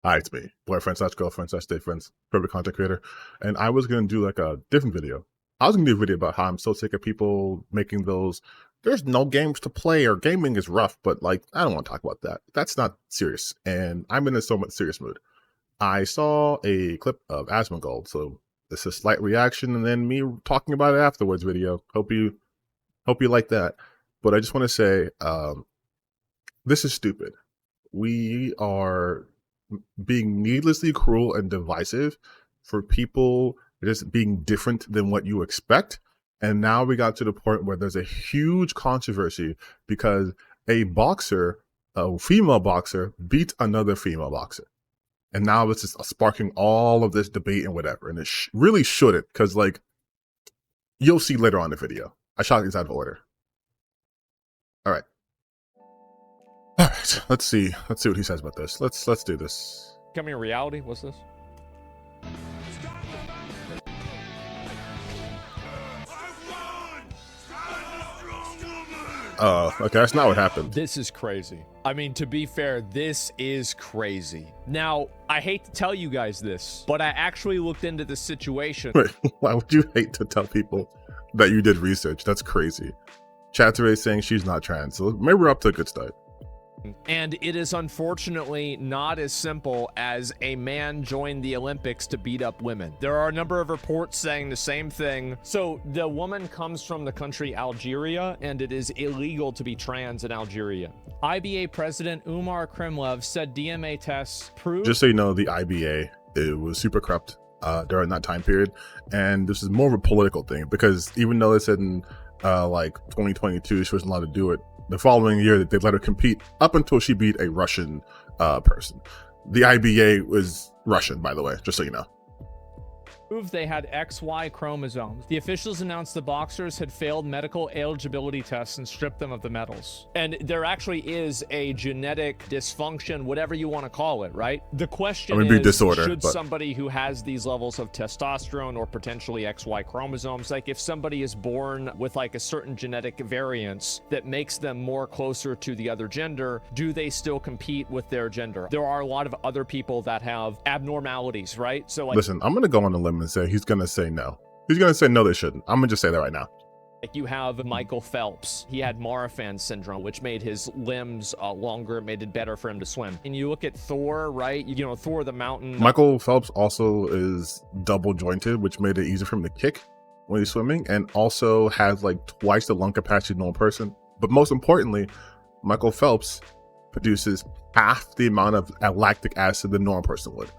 Hi, it's me, boyfriend slash girlfriend slash stay friends, favorite content creator. And I was going to do like a different video. I was going to do a video about how I'm so sick of people making those, there's no games to play or gaming is rough, but like, I don't want to talk about that. That's not serious. And I'm in a so much serious mood. I saw a clip of Asmongold, so this is a slight reaction and then me talking about it afterwards video. Hope you like that. But I just want to say, this is stupid. We are being needlessly cruel and divisive for people just being different than what you expect. And now we got to the point where there's a huge controversy because a female boxer beat another female boxer. And now it's just sparking all of this debate and whatever. And it really shouldn't, because like, you'll see later on in the video. I shot these out of order. All right. All right, let's see what he says about this. Let's do this. Coming in reality, what's this? Okay, that's not what happened. This is crazy. I mean, to be fair, this is crazy. Now, I hate to tell you guys this, but I actually looked into the situation. Wait, why would you hate to tell people that you did research? That's crazy. Chatter is saying she's not trans, so maybe we're up to a good start. And it is unfortunately not as simple as a man joined the Olympics to beat up women. There are a number of reports saying the same thing. So the woman comes from the country Algeria, and it is illegal to be trans in Algeria. IBA President Umar Kremlov said DMA tests proved... Just so you know, the IBA, it was super corrupt during that time period. And this is more of a political thing, because even though they said in like 2022 she wasn't allowed to do it, the following year that they let her compete up until she beat a Russian person. The IBA was Russian, by the way, just so you know. Proved they had XY chromosomes. The officials announced the boxers had failed medical eligibility tests and stripped them of the medals. And there actually is a genetic dysfunction, whatever you want to call it, right? The question is, disorder, should somebody who has these levels of testosterone or potentially XY chromosomes, like if somebody is born with like a certain genetic variance that makes them more closer to the other gender, do they still compete with their gender? There are a lot of other people that have abnormalities, right? So like, listen, I'm going to go on a limb and say he's going to say no. He's going to say no, they shouldn't. I'm going to just say that right now. Like you have Michael Phelps. He had Marfan syndrome, which made his limbs longer, made it better for him to swim. And you look at Thor, right? You know, Thor the mountain. Michael Phelps also is double jointed, which made it easier for him to kick when he's swimming, and also has like twice the lung capacity of a normal person. But most importantly, Michael Phelps produces half the amount of lactic acid the normal person would.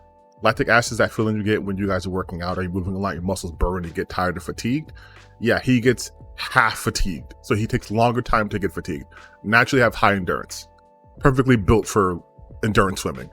Lactic acid is that feeling you get when you guys are working out or you're moving a lot, your muscles burn, you get tired or fatigued. Yeah, he gets half fatigued. So he takes longer time to get fatigued. Naturally have high endurance. Perfectly built for endurance swimming.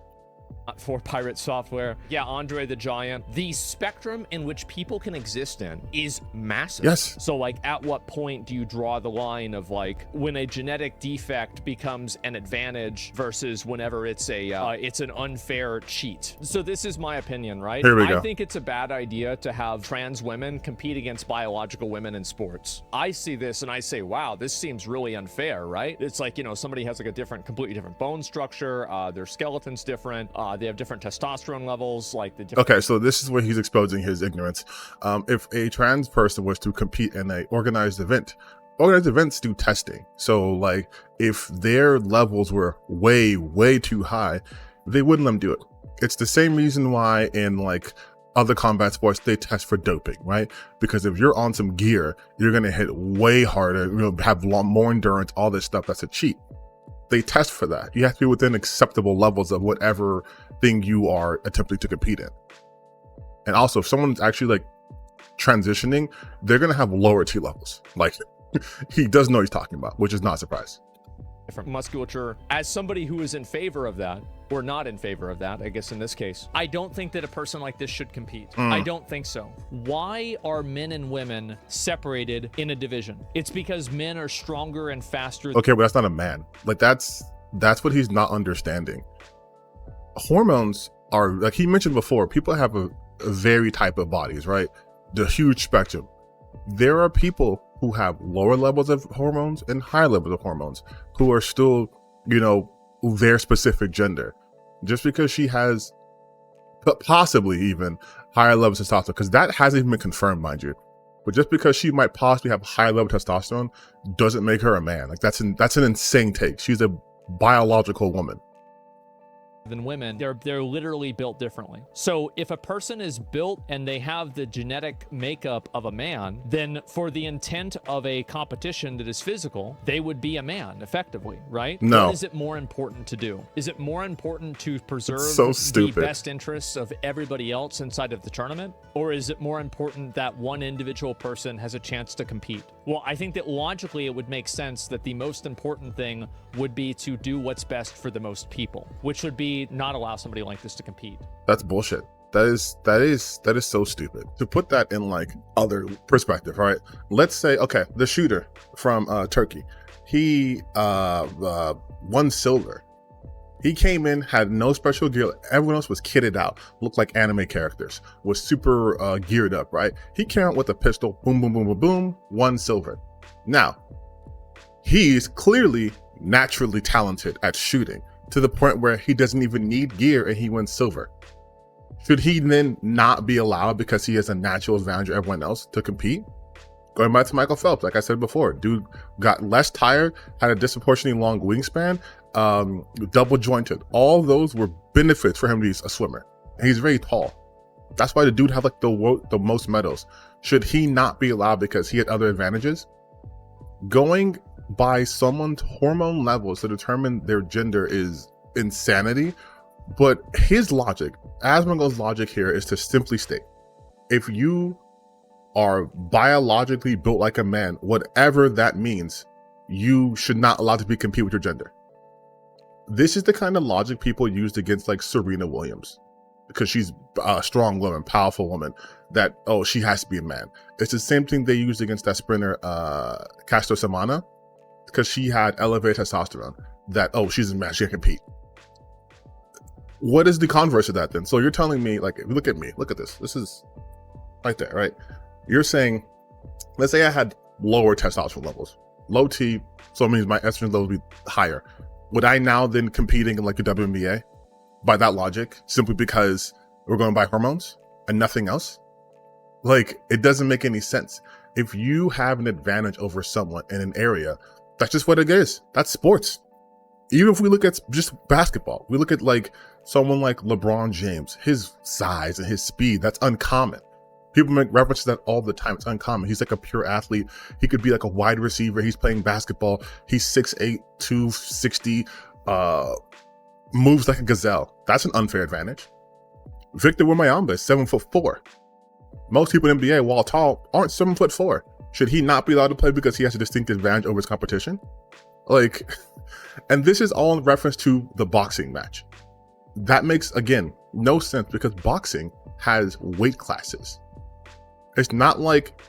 For pirate software. Yeah, Andre the Giant. The spectrum in which people can exist in is massive. Yes. So like at what point do you draw the line of like when a genetic defect becomes an advantage versus whenever it's a it's an unfair cheat? So this is my opinion, right? Here we go. I think it's a bad idea to have trans women compete against biological women in sports. I see this and I say, wow, this seems really unfair, right? It's like, you know, somebody has like a completely different bone structure, their skeleton's different, they have different testosterone levels, like the okay, so this is where he's exposing his ignorance. If a trans person was to compete in an organized events do testing. So like if their levels were way too high, they wouldn't let them do it. It's the same reason why in like other combat sports they test for doping, right? Because if you're on some gear, you're gonna hit way harder, have more endurance, all this stuff. That's a cheat. They test for that. You have to be within acceptable levels of whatever thing you are attempting to compete in. And also, if someone's actually like transitioning, they're going to have lower T levels. Like he does know what he's talking about, which is not a surprise. Different musculature. As somebody who is in favor of that, or not in favor of that, I guess in this case, I don't think that a person like this should compete. I don't think so. Why are men and women separated in a division? It's because men are stronger and faster. Okay, but that's not a man. Like that's what he's not understanding. Hormones are, like he mentioned before, people have a very type of bodies, right? The huge spectrum. There are people who have lower levels of hormones and high levels of hormones who are still, you know, their specific gender. Just because she has possibly even higher levels of testosterone, because that hasn't even been confirmed, mind you. But just because she might possibly have higher level of testosterone doesn't make her a man. Like that's an insane take. She's a biological woman. Than women, they're literally built differently. So if a person is built and they have the genetic makeup of a man, then for the intent of a competition that is physical, they would be a man effectively, right? No. What is it more important to do? Is it more important to preserve the best interests of everybody else inside of the tournament? Or is it more important that one individual person has a chance to compete? Well, I think that logically it would make sense that the most important thing would be to do what's best for the most people, which would be not allow somebody like this to compete. That's bullshit. That is so stupid. To put that in like other perspective, right? Let's say, okay, the shooter from Turkey, he won silver. He came in, had no special gear. Everyone else was kitted out, looked like anime characters, was super geared up, right? He came out with a pistol, boom, boom, boom, boom, boom, won silver. Now, he's clearly naturally talented at shooting to the point where he doesn't even need gear and he wins silver. Should he then not be allowed because he has a natural advantage of everyone else to compete? Going back to Michael Phelps, like I said before, dude got less tired, had a disproportionately long wingspan, double jointed. All those were benefits for him to be a swimmer. And he's very tall. That's why the dude had like the most medals. Should he not be allowed because he had other advantages? Going by someone's hormone levels to determine their gender is insanity. But his logic, Asmongold's logic here, is to simply state, if you are biologically built like a man, whatever that means, you should not allow to compete with your gender. This is the kind of logic people used against like Serena Williams, because she's a strong woman, powerful woman, that, oh, she has to be a man. It's the same thing they used against that sprinter, Castro Samana, because she had elevated testosterone, that, oh, she's a man, she can compete. What is the converse of that then? So you're telling me, like, look at me, look at this. This is right there, right? You're saying, let's say I had lower testosterone levels, low T, so it means my estrogen levels would be higher. Would I now then competing in like the WNBA by that logic, simply because we're going by hormones and nothing else? Like, it doesn't make any sense. If you have an advantage over someone in an area, that's just what it is. That's sports. Even if we look at just basketball, we look at like someone like LeBron James, his size and his speed, that's uncommon. People make reference to that all the time. It's uncommon. He's like a pure athlete. He could be like a wide receiver. He's playing basketball. He's 6'8", 260, moves like a gazelle. That's an unfair advantage. Victor Wembanyama is 7'4". Most people in the NBA, while tall, aren't 7'4". Should he not be allowed to play because he has a distinct advantage over his competition? Like, and this is all in reference to the boxing match. That makes, again, no sense, because boxing has weight classes. It's not like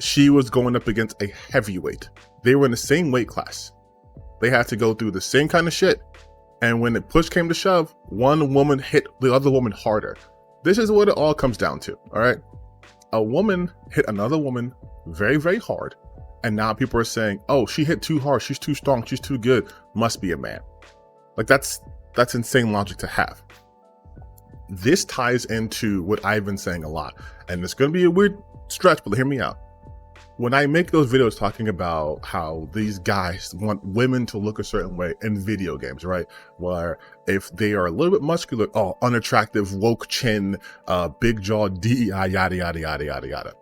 she was going up against a heavyweight. They were in the same weight class. They had to go through the same kind of shit. And when the push came to shove, one woman hit the other woman harder. This is what it all comes down to, all right? A woman hit another woman very, very hard. And now people are saying, oh, she hit too hard, she's too strong, she's too good, must be a man. Like, that's insane logic to have. This ties into what I've been saying a lot, and it's going to be a weird stretch, but hear me out. When I make those videos talking about how these guys want women to look a certain way in video games, right? Where if they are a little bit muscular, oh, unattractive, woke chin, big jaw, DEI, yada, yada, yada, yada, yada.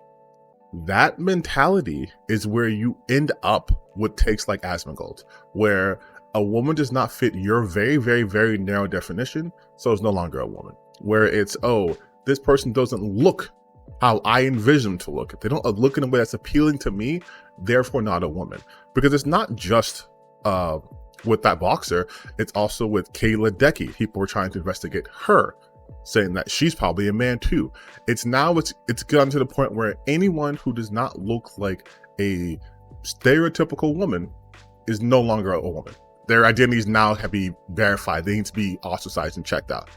That mentality is where you end up with takes like Asmongold, where a woman does not fit your very, very, very narrow definition, so it's no longer a woman. Where it's, oh, this person doesn't look how I envision them to look. If they don't look in a way that's appealing to me, therefore not a woman. Because it's not just with that boxer, it's also with Kayla Decky. People were trying to investigate her, saying that she's probably a man too. It's gotten to the point where anyone who does not look like a stereotypical woman is no longer a woman. Their identities now have to be verified. They need to be ostracized and checked out.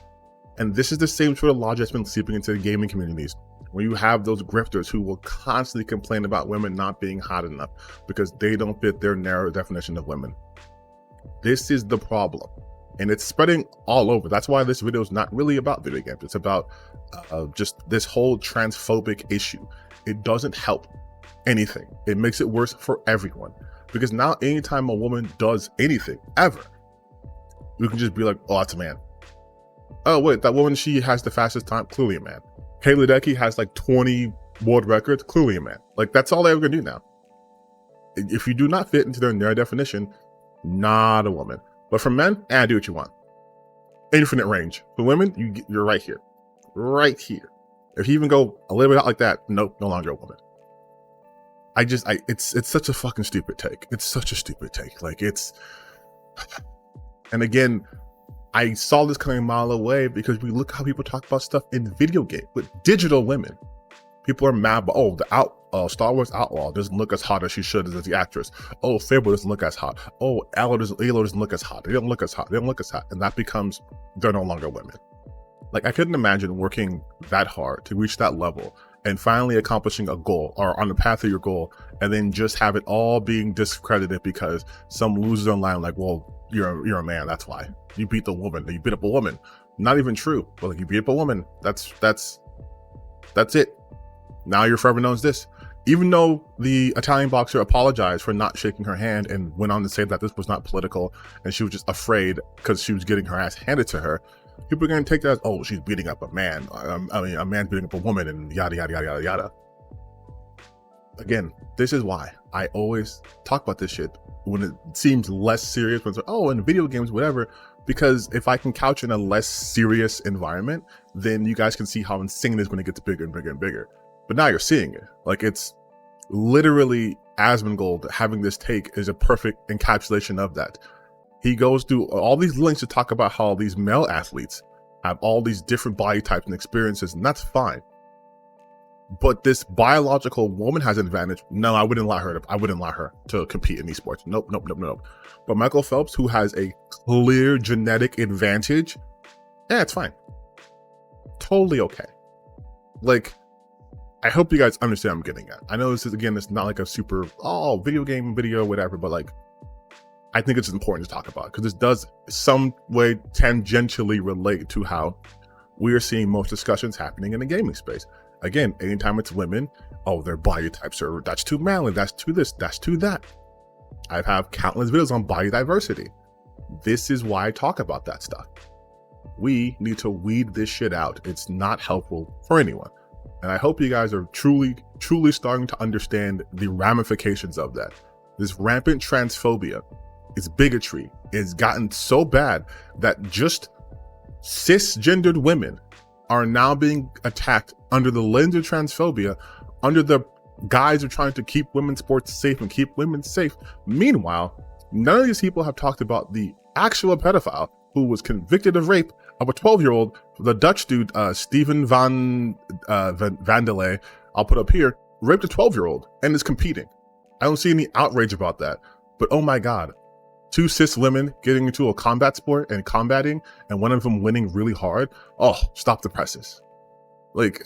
And this is the same sort of logic that's been seeping into the gaming communities, where you have those grifters who will constantly complain about women not being hot enough because they don't fit their narrow definition of women. This is the problem. and it's spreading all over. That's why this video is not really about video games. It's about just this whole transphobic issue. It doesn't help anything. It makes it worse for everyone, because now anytime a woman does anything ever, you can just be like, oh, that's a man. Oh wait, that woman, she has the fastest time, clearly a man. Kayla Ledecky has like 20 world records, clearly a man. Like, that's all they're ever gonna do now. If you do not fit into their narrow definition, not a woman. But for men, do what you want. Infinite range. For women, you're right here. Right here. If you even go a little bit out like that, nope, no longer a woman. It's such a fucking stupid take. It's such a stupid take. Like, and again, I saw this coming a mile away, because we look how people talk about stuff in video games with digital women. People are mad, but the Star Wars Outlaw doesn't look as hot as she should as the actress. Oh, Fable doesn't look as hot. Oh, Aloy doesn't look as hot. They don't look as hot. They don't look as hot. And that becomes, they're no longer women. Like, I couldn't imagine working that hard to reach that level and finally accomplishing a goal, or on the path to your goal, and then just have it all being discredited because some loser online, like, well, you're a man, that's why. You beat the woman. You beat up a woman. Not even true. But like, you beat up a woman. That's it. Now you're forever known as this. Even though the Italian boxer apologized for not shaking her hand and went on to say that this was not political and she was just afraid because she was getting her ass handed to her, people are going to take that as, oh, she's beating up a man. I mean, a man beating up a woman, and yada, yada, yada, yada, yada. Again, this is why I always talk about this shit when it seems less serious, when it's like, oh, in video games, whatever, because if I can couch in a less serious environment, then you guys can see how insane it is when it gets bigger and bigger and bigger. But now you're seeing it. Like, it's literally Asmongold having this take is a perfect encapsulation of that. He goes through all these links to talk about how these male athletes have all these different body types and experiences, and that's fine. But this biological woman has an advantage. No, I wouldn't allow her to compete in esports. Nope. But Michael Phelps, who has a clear genetic advantage, it's fine. Totally okay. Like, I hope you guys understand what I'm getting at. I know this is, again, it's not like a super, video game video, whatever, but like, I think it's important to talk about, because this does some way tangentially relate to how we are seeing most discussions happening in the gaming space. Again, anytime it's women, their body types are, that's too manly, that's too this, that's too that. I have countless videos on body diversity. This is why I talk about that stuff. We need to weed this shit out. It's not helpful for anyone. And I hope you guys are truly starting to understand the ramifications of that. This rampant transphobia, its bigotry, has gotten so bad that just cisgendered women are now being attacked under the lens of transphobia, under the guise of trying to keep women's sports safe and keep women safe. Meanwhile, none of these people have talked about the actual pedophile who was convicted of rape of a 12-year-old, the Dutch dude, Steven van Vandele, I'll put up here, raped a 12-year-old and is competing. I don't see any outrage about that. But oh my God, 2 cis women getting into a combat sport and combating, and one of them winning really hard. Oh, stop the presses. Like,